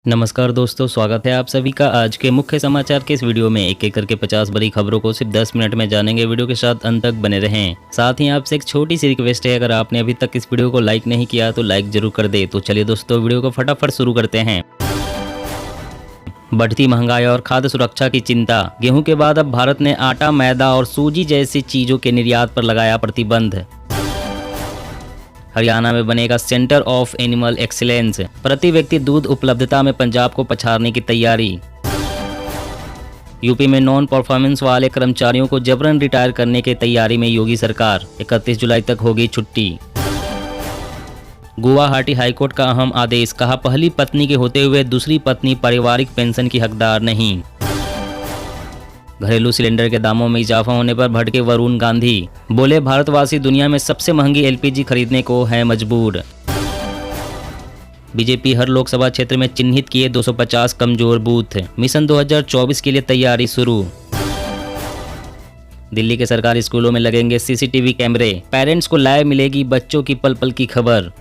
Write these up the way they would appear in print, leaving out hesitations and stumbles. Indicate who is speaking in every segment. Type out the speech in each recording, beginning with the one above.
Speaker 1: नमस्कार दोस्तों, स्वागत है आप सभी का आज के मुख्य समाचार के इस वीडियो में। एक एक करके 50 बड़ी खबरों को सिर्फ 10 मिनट में जानेंगे। वीडियो के साथ अंत तक बने रहें। साथ ही आपसे एक छोटी सी रिक्वेस्ट है, अगर आपने अभी तक इस वीडियो को लाइक नहीं किया तो लाइक जरूर कर दे। तो चलिए दोस्तों, वीडियो को फटाफट शुरू करते हैं। बढ़ती महंगाई और खाद्य सुरक्षा की चिंता। गेहूं के बाद अब भारत ने आटा, मैदा और सूजी जैसी चीजों के निर्यात पर लगाया प्रतिबंध। हरियाणा में बनेगा सेंटर ऑफ एनिमल एक्सीलेंस। प्रति व्यक्ति दूध उपलब्धता में पंजाब को पछाड़ने की तैयारी। यूपी में नॉन परफॉर्मेंस वाले कर्मचारियों को जबरन रिटायर करने की तैयारी में योगी सरकार। 31 जुलाई तक होगी छुट्टी। गुवाहाटी हाईकोर्ट का अहम आदेश, कहा पहली पत्नी के होते हुए दूसरी पत्नी पारिवारिक पेंशन की हकदार नहीं। घरेलू सिलेंडर के दामों में इजाफा होने पर भड़के वरुण गांधी। बोले भारतवासी दुनिया में सबसे महंगी एलपीजी खरीदने को है मजबूर। बीजेपी हर लोकसभा क्षेत्र में चिन्हित किए 250 कमजोर बूथ। मिशन 2024 के लिए तैयारी शुरू। दिल्ली के सरकारी स्कूलों में लगेंगे सीसीटीवी कैमरे। पेरेंट्स को लाइव मिलेगी बच्चों की पल पल की खबर।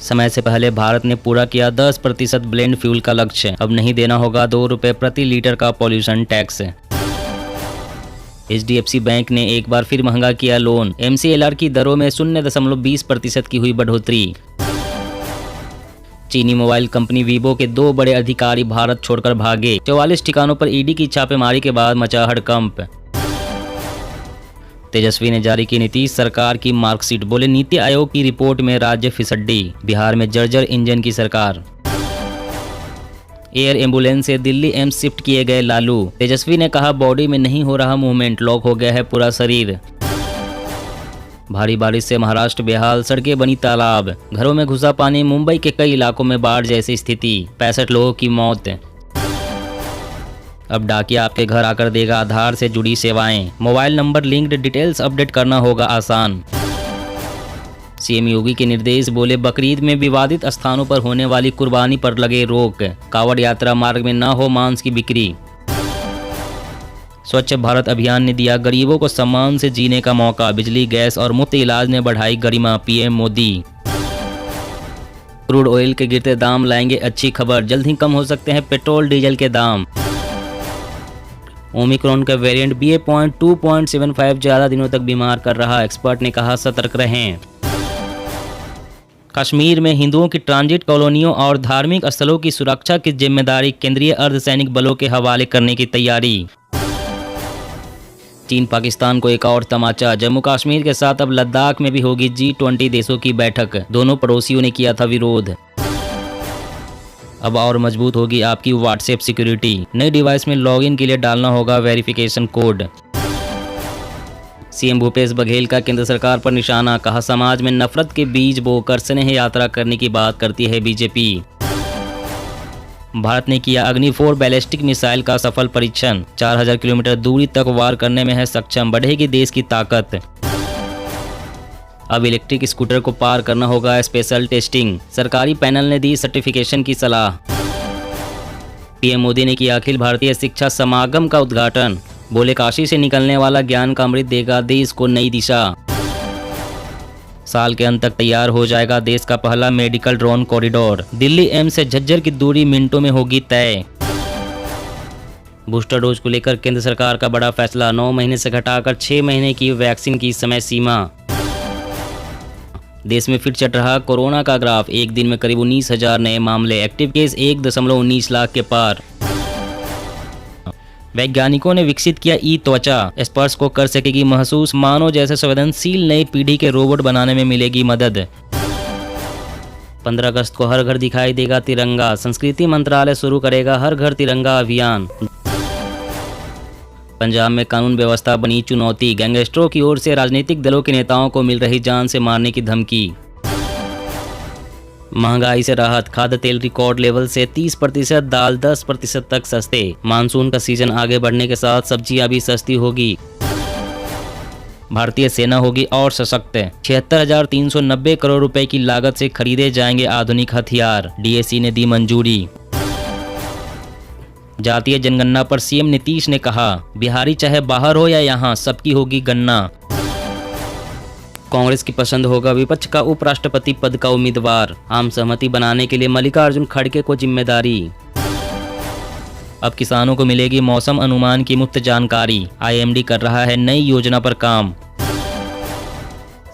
Speaker 1: समय से पहले भारत ने पूरा किया 10% ब्लेंड फ्यूल का लक्ष्य। अब नहीं देना होगा 2 रुपये प्रति लीटर का पॉल्यूशन टैक्स। HDFC बैंक ने एक बार फिर महंगा किया लोन। MCLR की दरों में 0.20% की हुई बढ़ोतरी। चीनी मोबाइल कंपनी वीवो के 2 बड़े अधिकारी भारत छोड़कर भागे। 44 ठिकानों पर ईडी की छापेमारी के बाद मचा हड़कंप। तेजस्वी ने जारी की नीतीश सरकार की मार्कशीट। बोले नीति आयोग की रिपोर्ट में राज्य फिसड्डी। बिहार में जर्जर इंजन की सरकार। एयर एम्बुलेंस से दिल्ली एम्स शिफ्ट किए गए लालू। तेजस्वी ने कहा बॉडी में नहीं हो रहा मूवमेंट, लॉक हो गया है पूरा शरीर। भारी बारिश से महाराष्ट्र बेहाल, सड़कें बनी तालाब। घरों में घुसा पानी। मुंबई के कई इलाकों में बाढ़ जैसी स्थिति। 65 लोगों की मौत। अब डाकिया आपके घर आकर देगा आधार से जुड़ी सेवाएं। Mobile number linked details update करना होगा आसान। सीएम योगी के निर्देश। बोले बकरीद में विवादित स्थानों पर होने वाली कुर्बानी पर लगे रोक। कावड़ यात्रा मार्ग में न हो मांस की बिक्री। स्वच्छ भारत अभियान ने दिया गरीबों को सम्मान से जीने का मौका। बिजली, गैस और मुफ्त इलाज ने बढ़ाई गरिमा, पीएम मोदी। क्रूड ऑयल के गिरते दाम लाएंगे अच्छी खबर। जल्द ही कम हो सकते हैं पेट्रोल डीजल के दाम। ओमिक्रॉन का वेरिएंट BA.2.75 ज्यादा दिनों तक बीमार कर रहा। एक्सपर्ट ने कहा सतर्क रहें। कश्मीर में हिंदुओं की ट्रांजिट कॉलोनियों और धार्मिक स्थलों की सुरक्षा की जिम्मेदारी केंद्रीय अर्धसैनिक बलों के हवाले करने की तैयारी। चीन पाकिस्तान को एक और तमाचा। जम्मू कश्मीर के साथ अब लद्दाख में भी होगी G20 देशों की बैठक। दोनों पड़ोसियों ने किया था विरोध। अब और मजबूत होगी आपकी व्हाट्सएप सिक्योरिटी। नए डिवाइस में लॉगिन के लिए डालना होगा verification code. CM Bhupesh Baghel का केंद्र सरकार पर निशाना। कहा समाज में नफरत के बीज बोकर स्नेह यात्रा करने की बात करती है बीजेपी। भारत ने किया अग्नि 4 बैलिस्टिक मिसाइल का सफल परीक्षण। 4000 किलोमीटर दूरी तक वार करने में है सक्षम। बढ़ेगी देश की ताकत। अब इलेक्ट्रिक स्कूटर को पार करना होगा स्पेशल टेस्टिंग। सरकारी पैनल ने दी सर्टिफिकेशन की सलाह। पीएम मोदी ने किया अखिल भारतीय शिक्षा समागम का उद्घाटन। बोले काशी से निकलने वाला ज्ञान का अमृत देगा देश को नई दिशा। साल के अंत तक तैयार हो जाएगा देश का पहला medical drone corridor. Delhi AIIMS से झज्जर की दूरी मिनटों में होगी तय। बूस्टर डोज को लेकर केंद्र सरकार का बड़ा फैसला। 9 महीने से घटाकर 6 महीने की वैक्सीन की समय सीमा। देश में फिर चढ़ रहा कोरोना का ग्राफ। एक दिन में करीब 19,000 नए मामले। एक्टिव केस 1.19 लाख के पार। वैज्ञानिकों ने विकसित किया ई त्वचा। स्पर्श को कर सकेगी महसूस। मानव जैसे संवेदनशील नई पीढ़ी के रोबोट बनाने में मिलेगी मदद। 15 अगस्त को हर घर दिखाई देगा तिरंगा। संस्कृति मंत्रालय शुरू करेगा हर घर तिरंगा अभियान। पंजाब में कानून व्यवस्था बनी चुनौती। गैंगस्टरों की ओर से राजनीतिक दलों के नेताओं को मिल रही जान से मारने की धमकी। महंगाई से राहत। खाद्य तेल रिकॉर्ड लेवल से 30%, दाल 10% तक सस्ते। मानसून का सीजन आगे बढ़ने के साथ सब्जियां भी सस्ती होगी। भारतीय सेना होगी और सशक्त। 76,390 करोड़ रुपए की लागत से खरीदे जाएंगे आधुनिक हथियार। DAC ने दी मंजूरी। जातीय जनगणना पर सीएम नीतीश ने कहा बिहारी चाहे बाहर हो या यहाँ सबकी होगी गणना। कांग्रेस की पसंद होगा विपक्ष का उपराष्ट्रपति पद का उम्मीदवार। आम सहमति बनाने के लिए मल्लिकार्जुन खड़गे को जिम्मेदारी। अब किसानों को मिलेगी मौसम अनुमान की मुफ्त जानकारी। आईएमडी कर रहा है नई योजना पर काम।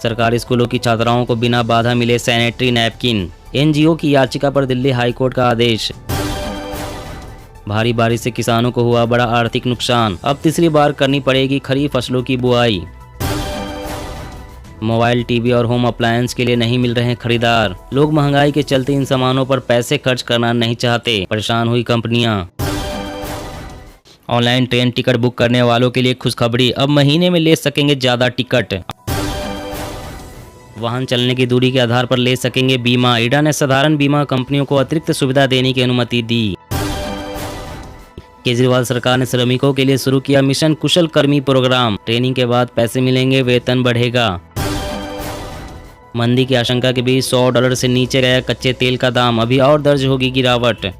Speaker 1: सरकारी स्कूलों की छात्राओं को बिना बाधा मिले सैनिटरी नैपकिन। एनजीओ की याचिका पर दिल्ली हाईकोर्ट का आदेश। भारी बारिश से किसानों को हुआ बड़ा आर्थिक नुकसान। अब तीसरी बार करनी पड़ेगी खरीफ फसलों की बुआई। मोबाइल, टीवी और होम अप्लायंस के लिए नहीं मिल रहे खरीदार। लोग महंगाई के चलते इन सामानों पर पैसे खर्च करना नहीं चाहते। परेशान हुई कंपनियां। ऑनलाइन ट्रेन टिकट बुक करने वालों के लिए खुशखबरी। अब महीने में ले सकेंगे ज़्यादा टिकट। वाहन चलने की दूरी के आधार पर ले सकेंगे बीमा। इडा ने साधारण बीमा कंपनियों को अतिरिक्त सुविधा देने की अनुमति दी। केजरीवाल सरकार ने श्रमिकों के लिए शुरू किया मिशन कुशल कर्मी प्रोग्राम। ट्रेनिंग के बाद पैसे मिलेंगे, वेतन बढ़ेगा। मंदी की आशंका के बीच $100 से नीचे गया कच्चे तेल का दाम। अभी और दर्ज होगी गिरावट।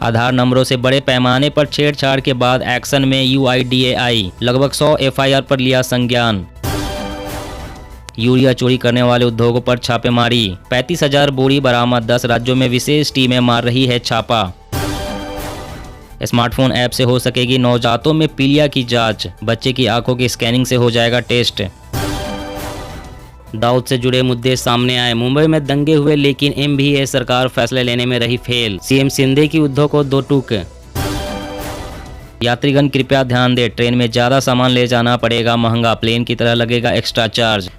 Speaker 1: आधार नंबरों से बड़े पैमाने पर छेड़छाड़ के बाद एक्शन में UIDAI। लगभग 100 FIR पर लिया संज्ञान। यूरिया चोरी करने वाले उद्योगों पर छापेमारी। 35,000 बोरी बरामद। 10 राज्यों में विशेष टीमें मार रही है छापा। स्मार्टफोन ऐप से हो सकेगी नवजातों में पीलिया की जांच। बच्चे की आंखों की स्कैनिंग से हो जाएगा टेस्ट। दाऊद से जुड़े मुद्दे सामने आए। मुंबई में दंगे हुए लेकिन MVA सरकार फैसले लेने में रही फेल। CM शिंदे की उद्धव को 2 टूक। यात्रीगण कृपया ध्यान दें, ट्रेन में ज्यादा सामान ले जाना पड़ेगा महंगा। प्लेन की तरह लगेगा एक्स्ट्रा चार्ज।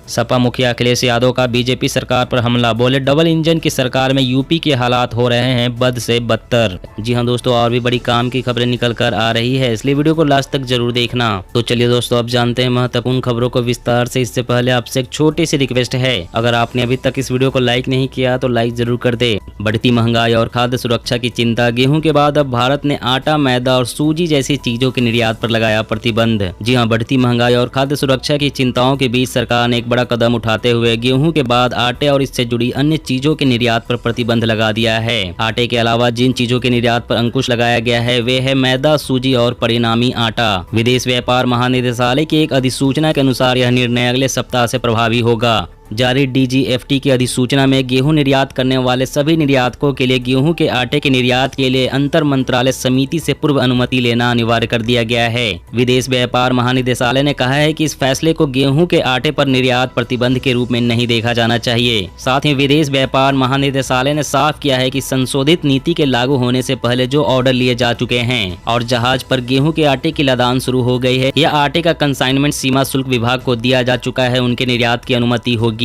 Speaker 1: सपा मुखिया अखिलेश यादव का बीजेपी सरकार पर हमला। बोले डबल इंजन की सरकार में यूपी के हालात हो रहे हैं बद से बदतर। जी हां दोस्तों, और भी बड़ी काम की खबरें निकल कर आ रही है, इसलिए वीडियो को लास्ट तक जरूर देखना। तो चलिए दोस्तों, अब जानते हैं महत्वपूर्ण खबरों को विस्तार से। इससे पहले आपसे एक छोटी सी रिक्वेस्ट है, अगर आपने अभी तक इस वीडियो को लाइक नहीं किया तो लाइक जरूर कर दे। बढ़ती महंगाई और खाद्य सुरक्षा की चिंता। गेहूं के बाद अब भारत ने आटा, मैदा और सूजी जैसी चीजों के निर्यात पर लगाया प्रतिबंध। जी हाँ, बढ़ती महंगाई और खाद्य सुरक्षा की चिंताओं के बीच सरकार ने एक बड़ा कदम उठाते हुए गेहूं के बाद आटे और इससे जुड़ी अन्य चीजों के निर्यात पर प्रतिबंध लगा दिया है। आटे के अलावा जिन चीजों के निर्यात पर अंकुश लगाया गया है वे है मैदा, सूजी और परिणामी आटा। विदेश व्यापार महानिदेशालय की एक अधिसूचना के अनुसार यह निर्णय अगले सप्ताह से प्रभावी होगा। जारी DGFT की अधिसूचना में गेहूं निर्यात करने वाले सभी निर्यातकों के लिए गेहूं के आटे के निर्यात के लिए अंतर मंत्रालय समिति से पूर्व अनुमति लेना अनिवार्य कर दिया गया है। विदेश व्यापार महानिदेशालय ने कहा है कि इस फैसले को गेहूं के आटे पर निर्यात प्रतिबंध के रूप में नहीं देखा जाना चाहिए। साथ ही विदेश व्यापार महानिदेशालय ने साफ किया है कि संशोधित नीति के लागू होने से पहले जो ऑर्डर लिए जा चुके हैं और जहाज पर गेहूं के आटे की लदान शुरू हो गई है या आटे का कंसाइनमेंट सीमा शुल्क विभाग को दिया जा चुका है, उनके निर्यात की अनुमति होगी।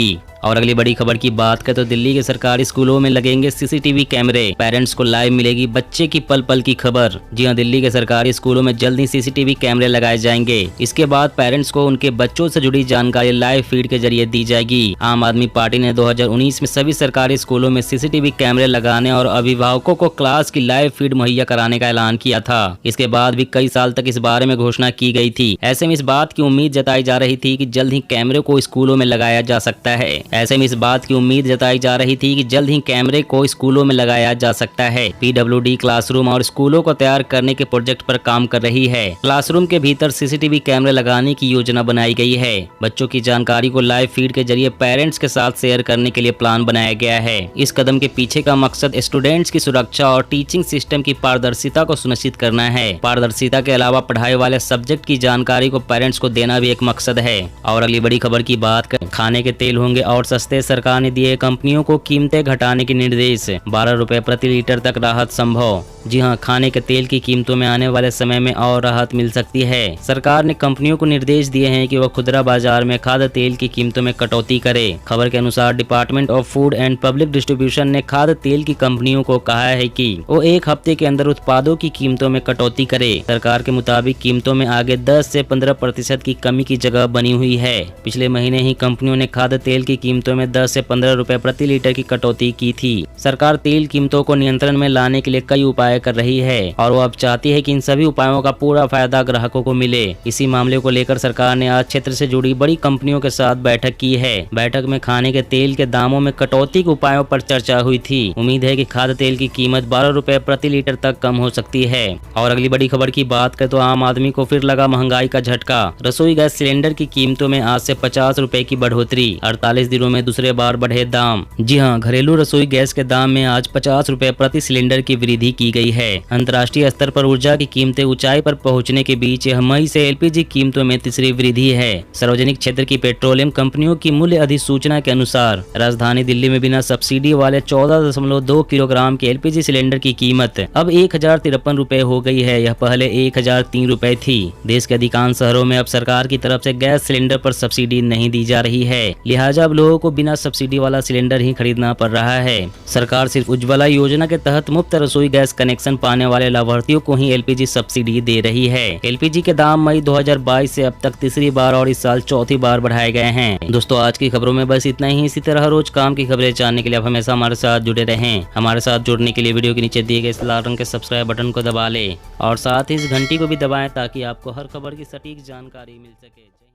Speaker 1: और अगली बड़ी खबर की बात करें तो दिल्ली के सरकारी स्कूलों में लगेंगे CCTV कैमरे। पेरेंट्स को लाइव मिलेगी बच्चे की पल पल की खबर। जी हां, दिल्ली के सरकारी स्कूलों में जल्द ही CCTV कैमरे लगाए जाएंगे। इसके बाद पेरेंट्स को उनके बच्चों से जुड़ी जानकारी लाइव फीड के जरिए दी जाएगी। आम आदमी पार्टी ने 2019 में सभी सरकारी स्कूलों में CCTV कैमरे लगाने और अभिभावकों को क्लास की लाइव फीड मुहैया कराने का ऐलान किया था। इसके बाद भी कई साल तक इस बारे में घोषणा की गई थी। ऐसे में इस बात की उम्मीद जताई जा रही थी कि जल्द ही कैमरे को स्कूलों में लगाया जा सकता है। ऐसे में इस बात की उम्मीद जताई जा रही थी कि जल्द ही कैमरे को स्कूलों में लगाया जा सकता है। PWD क्लासरूम और स्कूलों को तैयार करने के प्रोजेक्ट पर काम कर रही है। क्लासरूम के भीतर CCTV कैमरे लगाने की योजना बनाई गई है। बच्चों की जानकारी को लाइव फीड के जरिए पेरेंट्स के साथ शेयर करने के लिए प्लान बनाया गया है। इस कदम के पीछे का मकसद स्टूडेंट्स की सुरक्षा और टीचिंग सिस्टम की पारदर्शिता को सुनिश्चित करना है। पारदर्शिता के अलावा पढ़ाई वाले सब्जेक्ट की जानकारी को पेरेंट्स को देना भी एक मकसद है। और अगली बड़ी खबर की बात करें, खाने के तेल होंगे और सस्ते। सरकार ने दिए कंपनियों को कीमतें घटाने के निर्देश। 12 रुपए प्रति लीटर तक राहत संभव। जी हां, खाने के तेल की कीमतों में आने वाले समय में और राहत मिल सकती है। सरकार ने कंपनियों को निर्देश दिए हैं कि वह खुदरा बाजार में खाद्य तेल की कीमतों में कटौती करे। खबर के अनुसार department of food and public distribution ने खाद्य तेल की कंपनियों को कहा है कि वो 1 हफ्ते के अंदर उत्पादों की कीमतों में कटौती करे। सरकार के मुताबिक कीमतों में आगे 10 से 15% की कमी की जगह बनी हुई है। पिछले महीने ही कंपनियों ने खाद्य तेल की कीमतों में 10 से 15 रुपए प्रति लीटर की कटौती की थी। सरकार तेल कीमतों को नियंत्रण में लाने के लिए कई उपाय कर रही है और वो अब चाहती है कि इन सभी उपायों का पूरा फायदा ग्राहकों को मिले। इसी मामले को लेकर सरकार ने आज क्षेत्र से जुड़ी बड़ी कंपनियों के साथ बैठक की है। बैठक में खाने के तेल के दामों में कटौती के उपायों पर चर्चा हुई थी। उम्मीद है कि खाद्य तेल की कीमत 12 रुपए प्रति लीटर तक कम हो सकती है। और अगली बड़ी खबर की बात करें तो आम आदमी को फिर लगा महंगाई का झटका। रसोई गैस सिलेंडर की कीमतों में आज से 50 रुपए की बढ़ोतरी। 48 दिनों में दूसरे बार बढ़े दाम। जी हां, घरेलू रसोई गैस के दाम में आज 50 रुपए प्रति सिलेंडर की वृद्धि की गई है। अंतर्राष्ट्रीय स्तर पर ऊर्जा की कीमतें ऊंचाई पर पहुंचने के बीच यह मई से एलपीजी कीमतों में तीसरी वृद्धि है। सार्वजनिक क्षेत्र की पेट्रोलियम कंपनियों की मूल्य अधिसूचना के अनुसार राजधानी दिल्ली में बिना सब्सिडी वाले 14.2 किलोग्राम के एलपीजी सिलेंडर की कीमत अब 1053 रुपए हो गई है। यह पहले 1003 रुपए थी। देश के अधिकांश शहरों में अब सरकार की तरफ से गैस सिलेंडर पर सब्सिडी नहीं दी जा रही है, लिहाजा अब लोगों को बिना सब्सिडी वाला सिलेंडर ही खरीदना पड़ रहा है। सरकार सिर्फ उज्ज्वला योजना के तहत मुफ्त रसोई गैस कनेक्शन पाने वाले लाभार्थियों को ही एलपीजी सब्सिडी दे रही है। एलपीजी के दाम मई 2022 से अब तक तीसरी बार और इस साल चौथी बार बढ़ाए गए हैं। दोस्तों, आज की खबरों में बस इतना ही। इसी तरह रोज काम की खबरें जानने के लिए आप हमेशा हमारे साथ जुड़े रहें। हमारे साथ जुड़ने के लिए वीडियो के नीचे दिए गए इस लाल रंग के सब्सक्राइब बटन को दबा लें और साथ ही इस घंटी को भी दबाएं ताकि आपको हर खबर की सटीक जानकारी मिल सके।